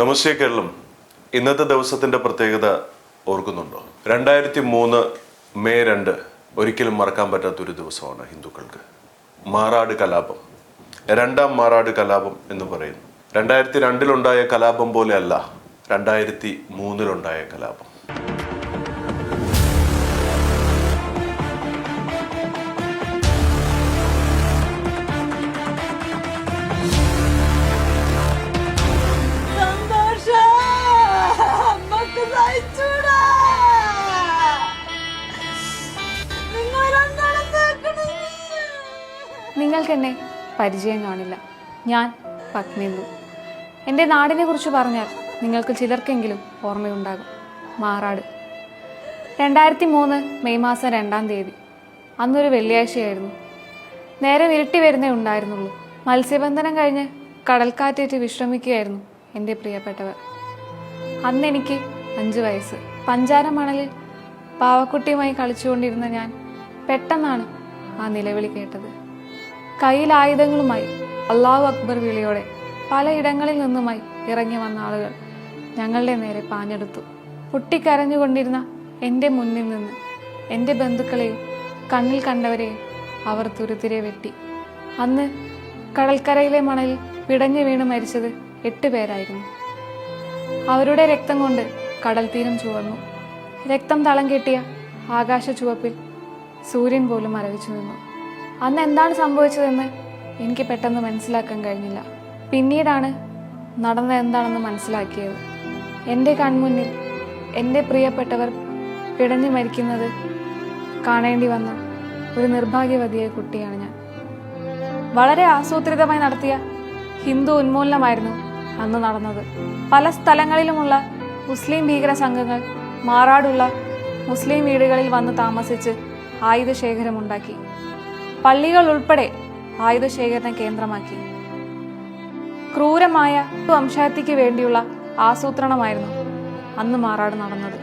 നമസ്തേ കേരളം. ഇന്നത്തെ ദിവസത്തിന്റെ പ്രത്യേകത ഓർക്കുന്നുണ്ടോ? 2003 മെയ് 2 ഒരിക്കലും മറക്കാൻ പറ്റാത്തൊരു ദിവസമാണ് ഹിന്ദുക്കൾക്ക്. മാറാട് കലാപം, രണ്ടാം മാറാട് കലാപം എന്ന് പറയുന്നു. 2002 കലാപം പോലെയല്ല 2003 കലാപം. നിങ്ങൾക്കെന്നെ പരിചയം കാണില്ല. ഞാൻ പത്മേന്ദു. എൻ്റെ നാടിനെ കുറിച്ച് പറഞ്ഞാൽ നിങ്ങൾക്ക് ചിലർക്കെങ്കിലും ഓർമ്മയുണ്ടാകും. മാറാട്. 2003 മെയ് മാസം 2-ാം തീയതി. അന്നൊരു വെള്ളിയാഴ്ചയായിരുന്നു. നേരെ ഇരുട്ടി വരുന്നേ ഉണ്ടായിരുന്നുള്ളൂ. മത്സ്യബന്ധനം കഴിഞ്ഞ് കടൽക്കാറ്റേറ്റ് വിശ്രമിക്കുകയായിരുന്നു എൻ്റെ പ്രിയപ്പെട്ടവർ. അന്നെനിക്ക് 5 വയസ്സ്. പഞ്ചാര മണലിൽ പാവക്കുട്ടിയുമായി കളിച്ചുകൊണ്ടിരുന്ന ഞാൻ പെട്ടെന്നാണ് ആ നിലവിളി കേട്ടത്. കയ്യിൽ ആയുധങ്ങളുമായി അല്ലാഹു അക്ബർ വിളിയോടെ പലയിടങ്ങളിൽ നിന്നുമായി ഇറങ്ങി വന്ന ആളുകൾ ഞങ്ങളുടെ നേരെ പാഞ്ഞെടുത്തു. പൊട്ടിക്കരഞ്ഞുകൊണ്ടിരുന്ന എൻ്റെ മുന്നിൽ നിന്ന് എൻ്റെ ബന്ധുക്കളെയും കണ്ണിൽ കണ്ടവരെയും അവർ തുരുതിരെ വെട്ടി. അന്ന് കടൽക്കരയിലെ മണലിൽ പിടഞ്ഞു വീണ് മരിച്ചത് 8 പേരായിരുന്നു. അവരുടെ രക്തം കൊണ്ട് കടൽ തീരം ചുവന്നു. രക്തം തളം കെട്ടിയ ആകാശ ചുവപ്പിൽ സൂര്യൻ പോലും മരവിച്ചു നിന്നു. അന്ന് എന്താണ് സംഭവിച്ചതെന്ന് എനിക്ക് പെട്ടെന്ന് മനസ്സിലാക്കാൻ കഴിഞ്ഞില്ല. പിന്നീടാണ് നടന്നത് എന്താണെന്ന് മനസ്സിലാക്കിയത്. എൻ്റെ കൺമുന്നിൽ എൻ്റെ പ്രിയപ്പെട്ടവർ പിടഞ്ഞു മരിക്കുന്നത് കാണേണ്ടി വന്ന ഒരു നിർഭാഗ്യവതിയായ കുട്ടിയാണ് ഞാൻ. വളരെ ആസൂത്രിതമായി നടത്തിയ ഹിന്ദു ഉന്മൂലനമായിരുന്നു അന്ന് നടന്നത്. പല സ്ഥലങ്ങളിലുമുള്ള മുസ്ലിം ഭീകര സംഘങ്ങൾ മാറാടുള്ള മുസ്ലിം വീടുകളിൽ വന്ന് താമസിച്ച് ആയുധശേഖരമുണ്ടാക്കി. പള്ളികൾ ഉൾപ്പെടെ ആയുധശേഖരണ കേന്ദ്രമാക്കി. ക്രൂരമായ വംശഹത്യയ്ക്ക് വേണ്ടിയുള്ള ആസൂത്രണമായിരുന്നു അന്ന് മാറാട് നടന്നത്.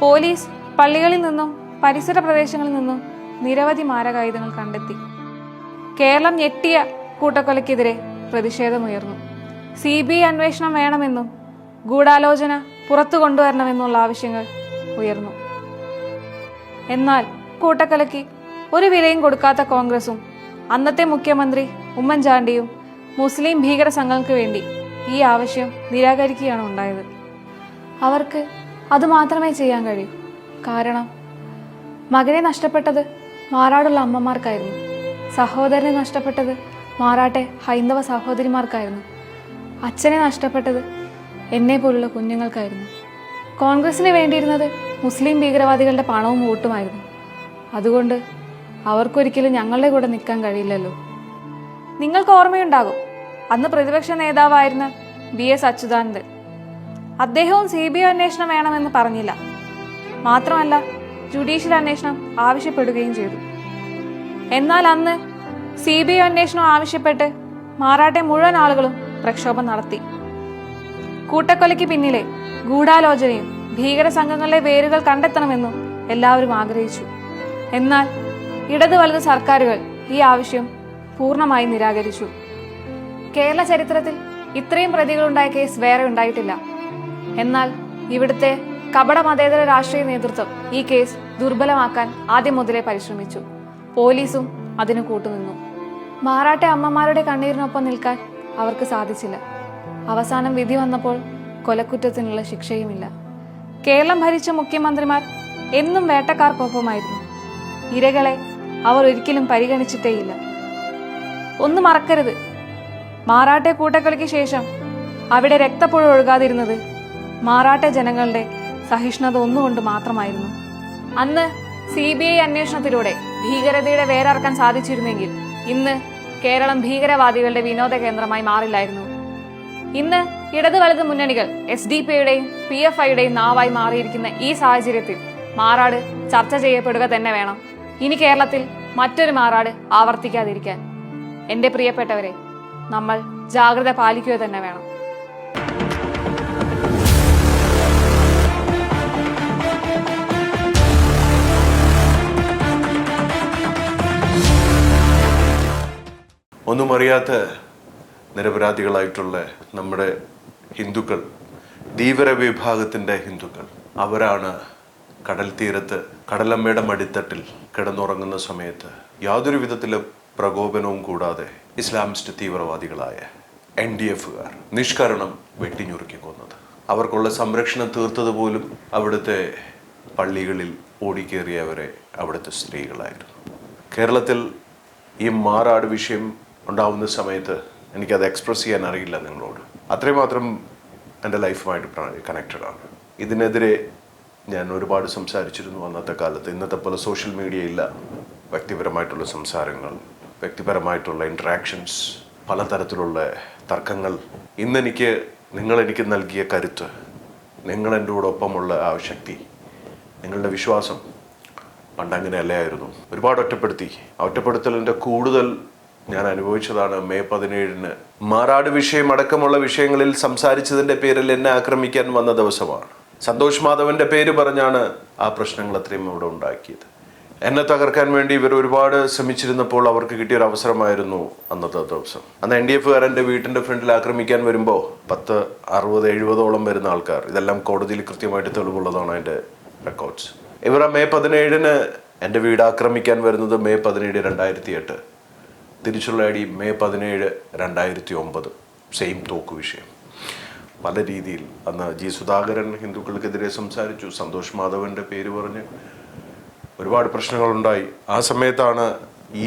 പോലീസ് പള്ളികളിൽ നിന്നും പരിസര പ്രദേശങ്ങളിൽ നിന്നും നിരവധി മാരകായുധങ്ങൾ കണ്ടെത്തി. കേരളം ഞെട്ടിയ കൂട്ടക്കൊലയ്ക്കെതിരെ പ്രതിഷേധമുയർന്നു. CBI അന്വേഷണം വേണമെന്നും ഗൂഢാലോചന പുറത്തു കൊണ്ടുവരണമെന്നുള്ള ആവശ്യങ്ങൾ ഉയർന്നു. എന്നാൽ കൂട്ടക്കൊലയ്ക്ക് ഒരു വിലയും കൊടുക്കാത്ത കോൺഗ്രസും അന്നത്തെ മുഖ്യമന്ത്രി ഉമ്മൻചാണ്ടിയും മുസ്ലിം ഭീകര സംഘങ്ങൾക്ക് വേണ്ടി ഈ ആവശ്യം നിരാകരിക്കുകയാണ് ഉണ്ടായത്. അവർക്ക് അത് മാത്രമേ ചെയ്യാൻ കഴിയൂ. കാരണം മകനെ നഷ്ടപ്പെട്ടത് മാറാടുള്ള അമ്മമാർക്കായിരുന്നു. സഹോദരനെ നഷ്ടപ്പെട്ടത് മാറാട്ടെ ഹൈന്ദവ സഹോദരിമാർക്കായിരുന്നു. അച്ഛനെ നഷ്ടപ്പെട്ടത് എന്നെ പോലുള്ള കുഞ്ഞുങ്ങൾക്കായിരുന്നു. കോൺഗ്രസിന് വേണ്ടിയിരുന്നത് മുസ്ലിം ഭീകരവാദികളുടെ പണവും വോട്ടുമായിരുന്നു. അതുകൊണ്ട് അവർക്കൊരിക്കലും ഞങ്ങളുടെ കൂടെ നിൽക്കാൻ കഴിയില്ലല്ലോ. നിങ്ങൾക്ക് ഓർമ്മയുണ്ടാകും, അന്ന് പ്രതിപക്ഷ നേതാവായിരുന്ന BS അച്യുതാനന്ദൻ. അദ്ദേഹവും CBI അന്വേഷണം വേണമെന്ന് പറഞ്ഞില്ല. മാത്രമല്ല ജുഡീഷ്യൽ അന്വേഷണം ആവശ്യപ്പെടുകയും ചെയ്തു. എന്നാൽ അന്ന് CBI അന്വേഷണം ആവശ്യപ്പെട്ട് മാറാട്ടെ മുഴുവൻ ആളുകളും പ്രക്ഷോഭം നടത്തി. കൂട്ടക്കൊലയ്ക്ക് പിന്നിലെ ഗൂഢാലോചനയും ഭീകര സംഘങ്ങളുടെ വേരുകൾ കണ്ടെത്തണമെന്നും എല്ലാവരും ആഗ്രഹിച്ചു. എന്നാൽ ഇടതു വലത് സർക്കാരുകൾ ഈ ആവശ്യം പൂർണ്ണമായി നിരാകരിച്ചു. കേരള ചരിത്രത്തിൽ ഇത്രയും പ്രതികളുണ്ടായ കേസ് വേറെ ഉണ്ടായിട്ടില്ല. എന്നാൽ ഇവിടുത്തെ കപട മതേതര രാഷ്ട്രീയ നേതൃത്വം ഈ കേസ് ദുർബലമാക്കാൻ ആദ്യം മുതലേ പരിശ്രമിച്ചു. പോലീസും അതിന് കൂട്ടുനിന്നു. മാറാട്ടെ അമ്മമാരുടെ കണ്ണീരിനൊപ്പം നിൽക്കാൻ അവർക്ക് സാധിച്ചില്ല. അവസാനം വിധി വന്നപ്പോൾ കൊലക്കുറ്റത്തിനുള്ള ശിക്ഷയുമില്ല. കേരളം ഭരിച്ച മുഖ്യമന്ത്രിമാർ എന്നും വേട്ടക്കാർക്കൊപ്പമായിരുന്നു. ഇരകളെ അവർ ഒരിക്കലും പരിഗണിച്ചിട്ടേയില്ല. ഒന്നും മറക്കരുത്, മാറാട്ടെ കൂട്ടക്കൊലയ്ക്ക് ശേഷം അവിടെ രക്തപ്പുഴ ഒഴുകാതിരുന്നത് മാറാട്ടെ ജനങ്ങളുടെ സഹിഷ്ണുത ഒന്നുകൊണ്ട് മാത്രമായിരുന്നു. അന്ന് CBI അന്വേഷണത്തിലൂടെ ഭീകരതയുടെ വേരറക്കാൻ സാധിച്ചിരുന്നെങ്കിൽ ഇന്ന് കേരളം ഭീകരവാദികളുടെ വിനോദ കേന്ദ്രമായി മാറില്ലായിരുന്നു. ഇന്ന് ഇടതു വലത് മുന്നണികൾ SDP-യുടെയും PFI-യുടെയും നാവായി മാറിയിരിക്കുന്ന ഈ സാഹചര്യത്തിൽ മാറാട് ചർച്ച ചെയ്യപ്പെടുക തന്നെ വേണം. ഇനി കേരളത്തിൽ മറ്റൊരു മാറാട് ആവർത്തിക്കാതിരിക്കാൻ എൻ്റെ പ്രിയപ്പെട്ടവരെ, നമ്മൾ ജാഗ്രത പാലിക്കുക തന്നെ വേണം. ഒന്നും അറിയാത്ത നിരപരാധികളായിട്ടുള്ള നമ്മുടെ ഹിന്ദുക്കൾ, ധീവര വിഭാഗത്തിൻ്റെ ഹിന്ദുക്കൾ, അവരാണ് കടൽ തീരത്ത് കടലമ്മയുടെ മടിത്തട്ടിൽ കിടന്നുറങ്ങുന്ന സമയത്ത് യാതൊരു വിധത്തിലെ പ്രകോപനവും കൂടാതെ ഇസ്ലാമിസ്റ്റ് തീവ്രവാദികളായ NDF-കാർ നിഷ്കരണം വെട്ടിഞ്ഞുറുക്കി കൊന്നത്. അവർക്കുള്ള സംരക്ഷണം തീർത്തതുപോലും അവിടുത്തെ പള്ളികളിൽ ഓടിക്കേറിയവരെ അവിടുത്തെ സ്ത്രീകളായിരുന്നു. കേരളത്തിൽ ഈ മാറാട് വിഷയം ഉണ്ടാവുന്ന സമയത്ത് എനിക്കത് എക്സ്പ്രസ് ചെയ്യാൻ അറിയില്ല നിങ്ങളോട്. അത്രമാത്രം എൻ്റെ ലൈഫുമായിട്ട് കണക്റ്റഡ് ആണ്. ഇതിനെതിരെ ഞാൻ ഒരുപാട് സംസാരിച്ചിരുന്നു അന്നത്തെ കാലത്ത്. ഇന്നത്തെ പോലെ സോഷ്യൽ മീഡിയ ഇല്ല. വ്യക്തിപരമായിട്ടുള്ള സംസാരങ്ങൾ, വ്യക്തിപരമായിട്ടുള്ള ഇൻട്രാക്ഷൻസ്, പലതരത്തിലുള്ള തർക്കങ്ങൾ. ഇന്നെനിക്ക് നിങ്ങളെനിക്ക് നൽകിയ കരുത്ത്, നിങ്ങളെൻ്റെ കൂടൊപ്പമുള്ള ആ ശക്തി, നിങ്ങളുടെ വിശ്വാസം പണ്ടങ്ങനെ അല്ലായിരുന്നു. ഒരുപാട് ഒറ്റപ്പെടുത്തി. ആ ഒറ്റപ്പെടുത്തലിൻ്റെ കൂടുതൽ ഞാൻ അനുഭവിച്ചതാണ് മെയ് 17-ന് മാറാട് വിഷയം അടക്കമുള്ള വിഷയങ്ങളിൽ സംസാരിച്ചതിൻ്റെ പേരിൽ എന്നെ ആക്രമിക്കാൻ വന്ന ദിവസമാണ്. സന്തോഷ് മാധവൻ്റെ പേര് പറഞ്ഞാണ് ആ പ്രശ്നങ്ങൾ അത്രയും ഇവിടെ ഉണ്ടാക്കിയത്. എന്നെ തകർക്കാൻ വേണ്ടി ഇവർ ഒരുപാട് ശ്രമിച്ചിരുന്നപ്പോൾ അവർക്ക് കിട്ടിയൊരു അവസരമായിരുന്നു അന്നത്തെ ദിവസം. അന്ന് NDF-കാർ എൻ്റെ വീട്ടിൻ്റെ ഫ്രണ്ടിൽ ആക്രമിക്കാൻ വരുമ്പോൾ 10, 60, 70ഓളം വരുന്ന ആൾക്കാർ. ഇതെല്ലാം കോടതിയിൽ കൃത്യമായിട്ട് തെളിവുള്ളതാണ് അതിൻ്റെ റെക്കോർഡ്സ്. ഇവർ മെയ് 17-ന് എൻ്റെ വീട് ആക്രമിക്കാൻ വരുന്നത് മെയ് 17, 2008. തിരിച്ചുള്ള അടി മെയ് 17, 2009. സെയിം തോക്ക് വിഷയം. പല രീതിയിൽ അന്ന് G. സുധാകരൻ ഹിന്ദുക്കൾക്കെതിരെ സംസാരിച്ചു. സന്തോഷ് മാധവൻ്റെ പേര് പറഞ്ഞ് ഒരുപാട് പ്രശ്നങ്ങളുണ്ടായി. ആ സമയത്താണ്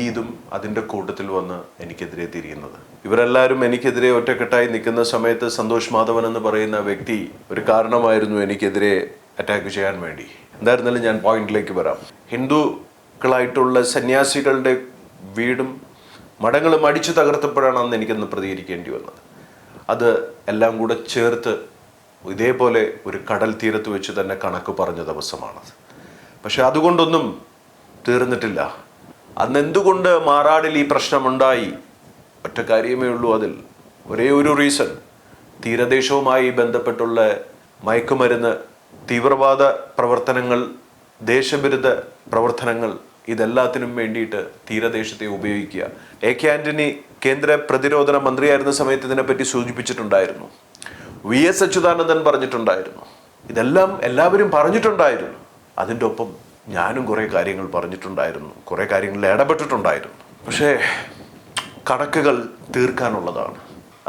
ഇതും അതിൻ്റെ കൂട്ടത്തിൽ വന്ന് എനിക്കെതിരെ തിരിയുന്നത്. ഇവരെല്ലാവരും എനിക്കെതിരെ ഒറ്റക്കെട്ടായി നിൽക്കുന്ന സമയത്ത് സന്തോഷ് മാധവൻ എന്ന് പറയുന്ന വ്യക്തി ഒരു കാരണമായിരുന്നു എനിക്കെതിരെ അറ്റാക്ക് ചെയ്യാൻ വേണ്ടി. എന്തായിരുന്നാലും ഞാൻ പോയിന്റിലേക്ക് വരാം. ഹിന്ദുക്കളായിട്ടുള്ള സന്യാസികളുടെ വീടും മഠങ്ങളും അടിച്ചു തകർത്തപ്പോഴാണ് അന്ന് എനിക്കൊന്ന് പ്രതികരിക്കേണ്ടി വന്നത്. അത് എല്ലാം കൂടെ ചേർത്ത് ഇതേപോലെ ഒരു കടൽ തീരത്ത് വെച്ച് തന്നെ കണക്ക് പറഞ്ഞ ദിവസമാണത്. പക്ഷെ അതുകൊണ്ടൊന്നും തീർന്നിട്ടില്ല. അന്ന് എന്തുകൊണ്ട് മാറാടിൽ ഈ പ്രശ്നമുണ്ടായി? ഒറ്റ കാര്യമേ ഉള്ളൂ. അതിൽ ഒരേ ഒരു റീസൺ, തീരദേശവുമായി ബന്ധപ്പെട്ടുള്ള മയക്കുമരുന്ന്, തീവ്രവാദ പ്രവർത്തനങ്ങൾ, ദേശവിരുദ്ധ പ്രവർത്തനങ്ങൾ, ഇതെല്ലാത്തിനും വേണ്ടിയിട്ട് തീരദേശത്തെ ഉപയോഗിക്കുക. AK ആന്റണി കേന്ദ്ര പ്രതിരോധ മന്ത്രിയായിരുന്ന സമയത്ത് ഇതിനെപ്പറ്റി സൂചിപ്പിച്ചിട്ടുണ്ടായിരുന്നു. VS അച്യുതാനന്ദൻ പറഞ്ഞിട്ടുണ്ടായിരുന്നു. ഇതെല്ലാം എല്ലാവരും പറഞ്ഞിട്ടുണ്ടായിരുന്നു. അതിൻ്റെ ഒപ്പം ഞാനും കുറേ കാര്യങ്ങൾ പറഞ്ഞിട്ടുണ്ടായിരുന്നു, കുറേ കാര്യങ്ങളിൽ ഇടപെട്ടിട്ടുണ്ടായിരുന്നു. പക്ഷേ കണക്കുകൾ തീർക്കാനുള്ളതാണ്.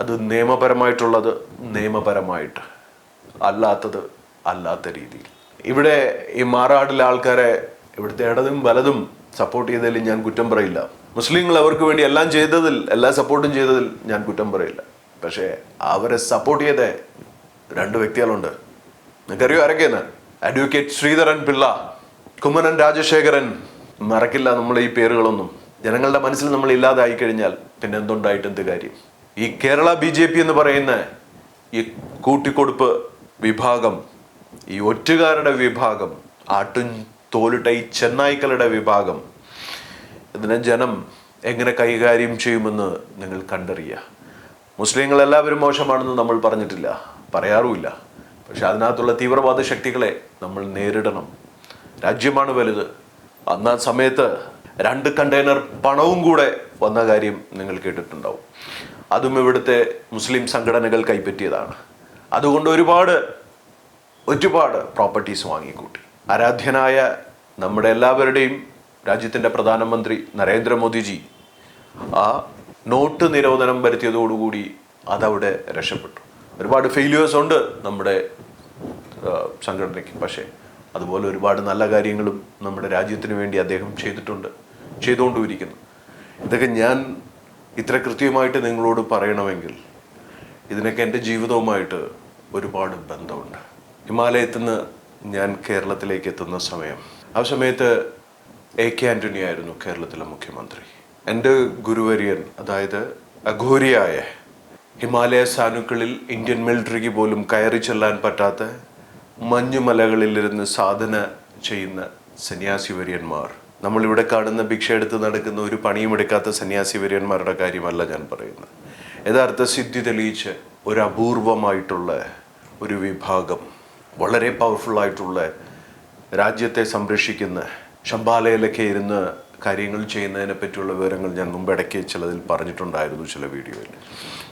അത് നിയമപരമായിട്ടുള്ളത് നിയമപരമായിട്ട്, അല്ലാത്തത് അല്ലാത്ത രീതിയിൽ. ഇവിടെ ഈ മാറാടിലെ ആൾക്കാരെ ഇവിടുത്തെ ഇടതും വലതും സപ്പോർട്ട് ചെയ്തതിൽ ഞാൻ കുറ്റം പറയില്ല. മുസ്ലിങ്ങൾ അവർക്ക് വേണ്ടി എല്ലാം ചെയ്തതിൽ, എല്ലാ സപ്പോർട്ടും ചെയ്തതിൽ ഞാൻ കുറ്റം പറയില്ല. പക്ഷേ അവരെ സപ്പോർട്ട് ചെയ്ത 2 വ്യക്തികളുണ്ട്. നിങ്ങൾക്കറിയോ ആരൊക്കെയെന്ന്? അഡ്വക്കേറ്റ് ശ്രീധരൻ പിള്ള, കുമ്മനം രാജശേഖരൻ. മറക്കില്ല നമ്മൾ ഈ പേരുകളൊന്നും. ജനങ്ങളുടെ മനസ്സിൽ നമ്മൾ ഇല്ലാതായി കഴിഞ്ഞാൽ പിന്നെ എന്തുണ്ടായിട്ട് എന്ത് കാര്യം? ഈ കേരള BJP എന്ന് പറയുന്ന ഈ കൂട്ടിക്കൊടുപ്പ് വിഭാഗം, ഈ ഒറ്റുകാരുടെ വിഭാഗം, ആട്ടും തോലിട്ട ഈ ചെന്നായ്ക്കളുടെ വിഭാഗം, ഇതിനെ ജനം എങ്ങനെ കൈകാര്യം ചെയ്യുമെന്ന് നിങ്ങൾ കണ്ടറിയുക. മുസ്ലിങ്ങൾ എല്ലാവരും മോശമാണെന്ന് നമ്മൾ പറഞ്ഞിട്ടില്ല, പറയാറുമില്ല. പക്ഷെ അതിനകത്തുള്ള തീവ്രവാദ ശക്തികളെ നമ്മൾ നേരിടണം. രാജ്യമാണ് വലുത്. അന്ന് ആ സമയത്ത് 2 കണ്ടെയ്നർ പണവും കൂടെ വന്ന കാര്യം നിങ്ങൾ കേട്ടിട്ടുണ്ടാവും. അതും ഇവിടുത്തെ മുസ്ലിം സംഘടനകൾ കൈപ്പറ്റിയതാണ്. അതുകൊണ്ട് ഒരുപാട് പ്രോപ്പർട്ടീസ് വാങ്ങിക്കൂട്ടി. ആരാധ്യനായ നമ്മുടെ എല്ലാവരുടെയും രാജ്യത്തിൻ്റെ പ്രധാനമന്ത്രി നരേന്ദ്രമോദിജി ആ നോട്ട് നിരോധനം വരുത്തിയതോടുകൂടി അതവിടെ രക്ഷപ്പെട്ടു. ഒരുപാട് ഫെയിലിയേഴ്സ് ഉണ്ട് നമ്മുടെ സംഘടനയ്ക്ക്. പക്ഷേ അതുപോലെ ഒരുപാട് നല്ല കാര്യങ്ങളും നമ്മുടെ രാജ്യത്തിന് വേണ്ടി അദ്ദേഹം ചെയ്തുകൊണ്ടിരിക്കുന്നു. ഇതൊക്കെ ഞാൻ ഇത്ര കൃത്യമായിട്ട് നിങ്ങളോട് പറയണമെങ്കിൽ ഇതിനൊക്കെ എൻ്റെ ജീവിതവുമായിട്ട് ഒരുപാട് ബന്ധമുണ്ട്. ഹിമാലയത്തിൽ നിന്ന് ഞാൻ കേരളത്തിലേക്ക് എത്തുന്ന സമയം, ആ സമയത്ത് AK ആന്റണി ആയിരുന്നു കേരളത്തിലെ മുഖ്യമന്ത്രി. എൻ്റെ ഗുരുവര്യൻ, അതായത് അഘോരിയായ ഹിമാലയ സാനുക്കളിൽ ഇന്ത്യൻ മിലിറ്ററിക്ക് പോലും കയറി ചെല്ലാൻ പറ്റാത്ത മഞ്ഞുമലകളിലിരുന്ന് സാധന ചെയ്യുന്ന സന്യാസി വര്യന്മാർ, നമ്മളിവിടെ കാണുന്ന ഭിക്ഷ എടുത്ത് നടക്കുന്ന ഒരു പണിയും എടുക്കാത്ത സന്യാസി വര്യന്മാരുടെ കാര്യമല്ല ഞാൻ പറയുന്നത്. യഥാർത്ഥ സിദ്ധി തെളിയിച്ച് ഒരു അപൂർവമായിട്ടുള്ള ഒരു വിഭാഗം, വളരെ പവർഫുള്ളായിട്ടുള്ള, രാജ്യത്തെ സംരക്ഷിക്കുന്ന, ശംബാലയിലൊക്കെ ഇരുന്ന് കാര്യങ്ങൾ ചെയ്യുന്നതിനെ പറ്റിയുള്ള വിവരങ്ങൾ ഞാൻ മുമ്പ് ഇടയ്ക്ക് ചിലതിൽ പറഞ്ഞിട്ടുണ്ടായിരുന്നു, ചില വീഡിയോയിൽ.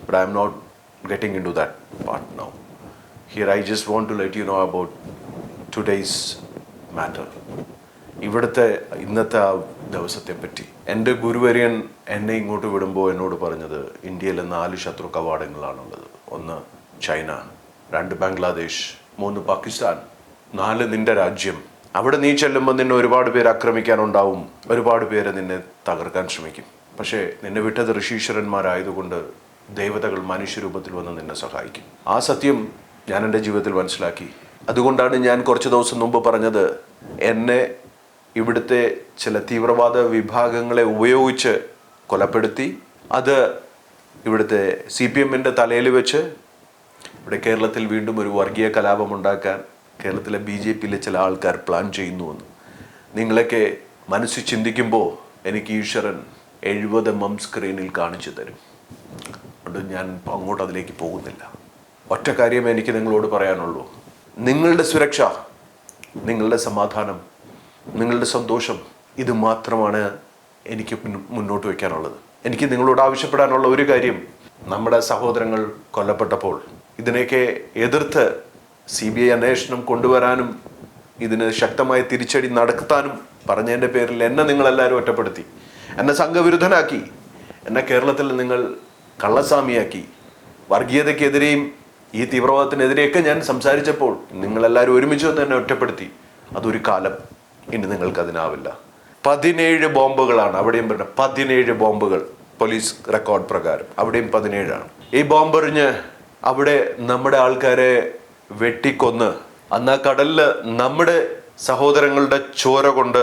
But I'm not getting into that part now. Here I just want to let you know about today's matter. ഇവിടുത്തെ ഇന്നത്തെ ആ ദിവസത്തെ പറ്റി എൻ്റെ ഗുരുവര്യൻ എന്നെ ഇങ്ങോട്ട് വിടുമ്പോൾ എന്നോട് പറഞ്ഞത് ഇന്ത്യയിലെ 4 ശത്രു കവാടങ്ങളാണുള്ളത്. 1 ചൈന, 2 ബംഗ്ലാദേശ്, 3 പാകിസ്ഥാൻ, 4 നിന്റെ രാജ്യം. അവിടെ നീ ചെല്ലുമ്പോൾ നിന്നെ ഒരുപാട് പേര് ആക്രമിക്കാനുണ്ടാവും, ഒരുപാട് പേര് നിന്നെ തകർക്കാൻ ശ്രമിക്കും. പക്ഷേ നിന്നെ വിട്ടത് ഋഷീശ്വരന്മാരായതുകൊണ്ട് ദേവതകൾ മനുഷ്യരൂപത്തിൽ വന്ന് നിന്നെ സഹായിക്കും. ആ സത്യം ഞാൻ എൻ്റെ ജീവിതത്തിൽ മനസ്സിലാക്കി. അതുകൊണ്ടാണ് ഞാൻ കുറച്ച് ദിവസം മുമ്പ് പറഞ്ഞത്, എന്നെ ഇവിടുത്തെ ചില തീവ്രവാദ വിഭാഗങ്ങളെ ഉപയോഗിച്ച് കൊലപ്പെടുത്തി അത് ഇവിടുത്തെ CPM-ൻ്റെ തലയിൽ വെച്ച് ഇവിടെ കേരളത്തിൽ വീണ്ടും ഒരു വർഗീയ കലാപമുണ്ടാക്കാൻ കേരളത്തിലെ BJP-യിലെ ചില ആൾക്കാർ പ്ലാൻ ചെയ്യുന്നുവെന്ന് നിങ്ങളൊക്കെ മനസ്സിൽ ചിന്തിക്കുമ്പോൾ എനിക്ക് ഈശ്വരൻ 70 mm സ്ക്രീനിൽ കാണിച്ചു തരും. അതുകൊണ്ട് ഞാൻ അങ്ങോട്ട് അതിലേക്ക് പോകുന്നില്ല. ഒറ്റ കാര്യം എനിക്ക് നിങ്ങളോട് പറയാനുള്ളൂ. നിങ്ങളുടെ സുരക്ഷ, നിങ്ങളുടെ സമാധാനം, നിങ്ങളുടെ സന്തോഷം, ഇത് മാത്രമാണ് എനിക്ക് മുന്നോട്ട് വയ്ക്കാനുള്ളത്. എനിക്ക് നിങ്ങളോട് ആവശ്യപ്പെടാനുള്ള ഒരു കാര്യം, നമ്മുടെ സഹോദരങ്ങൾ കൊല്ലപ്പെട്ടപ്പോൾ ഇതിനെയൊക്കെ എതിർത്ത് CBI അന്വേഷണം കൊണ്ടുവരാനും ഇതിന് ശക്തമായ തിരിച്ചടി നടത്താനും പറഞ്ഞതിൻ്റെ പേരിൽ എന്നെ നിങ്ങളെല്ലാവരും ഒറ്റപ്പെടുത്തി, എന്നെ സംഘവിരുദ്ധനാക്കി, എന്നെ കേരളത്തിൽ നിങ്ങൾ കള്ളസ്വാമിയാക്കി, വർഗീയതയ്ക്കെതിരെയും ഈ തീവ്രവാദത്തിനെതിരെയൊക്കെ ഞാൻ സംസാരിച്ചപ്പോൾ നിങ്ങളെല്ലാവരും ഒരുമിച്ച് വന്ന് എന്നെ ഒറ്റപ്പെടുത്തി. അതൊരു കാലം. ഇനി നിങ്ങൾക്കതിനാവില്ല. 17 ബോംബുകളാണ് അവിടെയും പറഞ്ഞത്. 17 ബോംബുകൾ പോലീസ് റെക്കോർഡ് പ്രകാരം അവിടെയും 17ആണ്. ഈ ബോംബെറിഞ്ഞ് അവിടെ നമ്മുടെ ആൾക്കാരെ വെട്ടിക്കൊന്ന് അന്ന് ആ കടലിൽ നമ്മുടെ സഹോദരങ്ങളുടെ ചോര കൊണ്ട്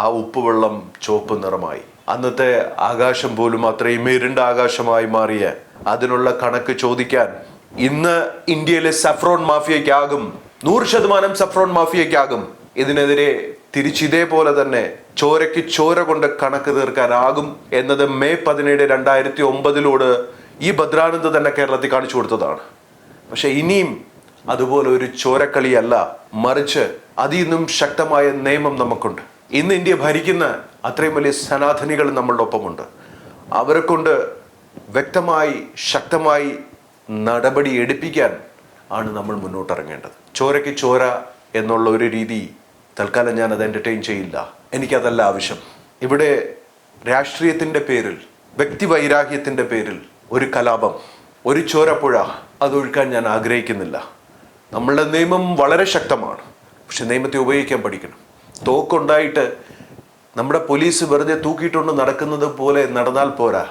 ആ ഉപ്പുവെള്ളം ചുവപ്പ് നിറമായി. അന്നത്തെ ആകാശം പോലും അത്രയും ഇരുണ്ട ആകാശമായി മാറിയ അതിനുള്ള കണക്ക് ചോദിക്കാൻ ഇന്ന് ഇന്ത്യയിലെ സഫ്രോൺ മാഫിയയ്ക്കാകും. 100% സഫ്രോൺ മാഫിയയ്ക്കാകും. ഇതിനെതിരെ തിരിച്ചിതേപോലെ തന്നെ ചോരയ്ക്ക് ചോര കൊണ്ട് കണക്ക് തീർക്കാനാകും എന്നത് മെയ് 17, 2009 ഈ ഭദ്രാനന്ദ് തന്നെ കേരളത്തിൽ കാണിച്ചു കൊടുത്തതാണ്. പക്ഷെ ഇനിയും അതുപോലെ ഒരു ചോരക്കളിയല്ല, മറിച്ച് അതിന്നും ശക്തമായ നിയമം നമുക്കുണ്ട്. ഇന്ന് ഇന്ത്യ ഭരിക്കുന്ന അത്രയും വലിയ സനാതനികൾ നമ്മളുടെ ഒപ്പമുണ്ട്. അവരെ കൊണ്ട് വ്യക്തമായി ശക്തമായി നടപടി എടുപ്പിക്കാൻ ആണ് നമ്മൾ മുന്നോട്ടിറങ്ങേണ്ടത്. ചോരയ്ക്ക് ചോര എന്നുള്ള ഒരു രീതി തൽക്കാലം ഞാൻ അത് എൻ്റർടൈൻ ചെയ്യില്ല. എനിക്കതല്ല ആവശ്യം. ഇവിടെ രാഷ്ട്രീയത്തിൻ്റെ പേരിൽ, വ്യക്തിവൈരാഗ്യത്തിൻ്റെ പേരിൽ ഒരു കലാപം, ഒരു ചോരപ്പുഴ അതൊഴുക്കാൻ ഞാൻ ആഗ്രഹിക്കുന്നില്ല. നമ്മളുടെ നിയമം വളരെ ശക്തമാണ്, പക്ഷെ നിയമത്തെ ഉപയോഗിക്കാൻ പഠിക്കണം. തോക്കുണ്ടായിട്ട് നമ്മുടെ പോലീസ് വെറുതെ തൂക്കിയിട്ടുണ്ട് നടക്കുന്നത് പോലെ നടന്നാൽ പോരാ.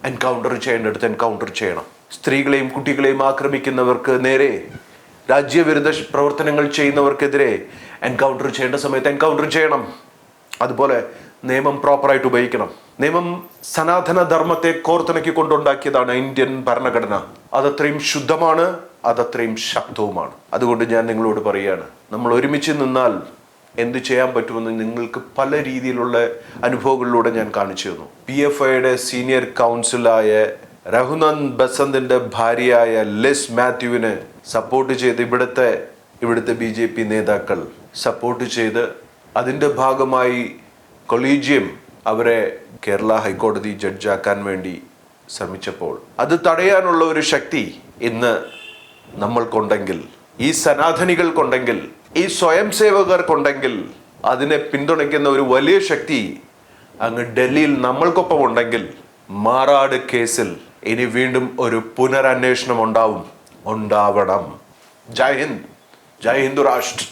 എൻകൗണ്ടർ ചെയ്യേണ്ടടുത്ത് എൻകൗണ്ടർ ചെയ്യണം. സ്ത്രീകളെയും കുട്ടികളെയും ആക്രമിക്കുന്നവർക്ക് നേരെ, രാജ്യവിരുദ്ധ പ്രവർത്തനങ്ങൾ ചെയ്യുന്നവർക്കെതിരെ എൻകൗണ്ടർ ചെയ്യേണ്ട സമയത്ത് എൻകൗണ്ടർ ചെയ്യണം. അതുപോലെ നിയമം പ്രോപ്പറായിട്ട് ഉപയോഗിക്കണം. നിയമം സനാതന ധർമ്മത്തെ കോർത്തിണക്കി കൊണ്ടുണ്ടാക്കിയതാണ് ഇന്ത്യൻ ഭരണഘടന. അതത്രയും ശുദ്ധമാണ്, അതത്രയും ശക്തവുമാണ്. അതുകൊണ്ട് ഞാൻ നിങ്ങളോട് പറയുകയാണ്, നമ്മൾ ഒരുമിച്ച് നിന്നാൽ എന്ത് ചെയ്യാൻ പറ്റുമെന്ന് നിങ്ങൾക്ക് പല രീതിയിലുള്ള അനുഭവങ്ങളിലൂടെ ഞാൻ കാണിച്ചു തന്നു. PFIയുടെ സീനിയർ കൗൺസിലായ രഘുനന്ദ് ബസന്തിന്റെ ഭാര്യയായ ലിസ് മാത്യുവിന് സപ്പോർട്ട് ചെയ്ത് ഇവിടുത്തെ BJP നേതാക്കൾ സപ്പോർട്ട് ചെയ്ത് അതിൻ്റെ ഭാഗമായി കൊളീജിയം അവരെ കേരള ഹൈക്കോടതി ജഡ്ജാക്കാൻ വേണ്ടി ശ്രമിച്ചപ്പോൾ അത് തടയാനുള്ള ഒരു ശക്തി ഇന്ന് നമ്മൾക്കുണ്ടെങ്കിൽ, ഈ സനാതനികൾക്കുണ്ടെങ്കിൽ, ഈ സ്വയം സേവകർക്കുണ്ടെങ്കിൽ, അതിനെ പിന്തുണയ്ക്കുന്ന ഒരു വലിയ ശക്തി അങ്ങ് ഡൽഹിയിൽ നമ്മൾക്കൊപ്പം ഉണ്ടെങ്കിൽ, മാറാട് കേസിൽ ഇനി വീണ്ടും ഒരു പുനരന്വേഷണം ഉണ്ടാവണം. ജയ് ഹിന്ദ്, ജയ് ഹിന്ദു രാഷ്ട്ര.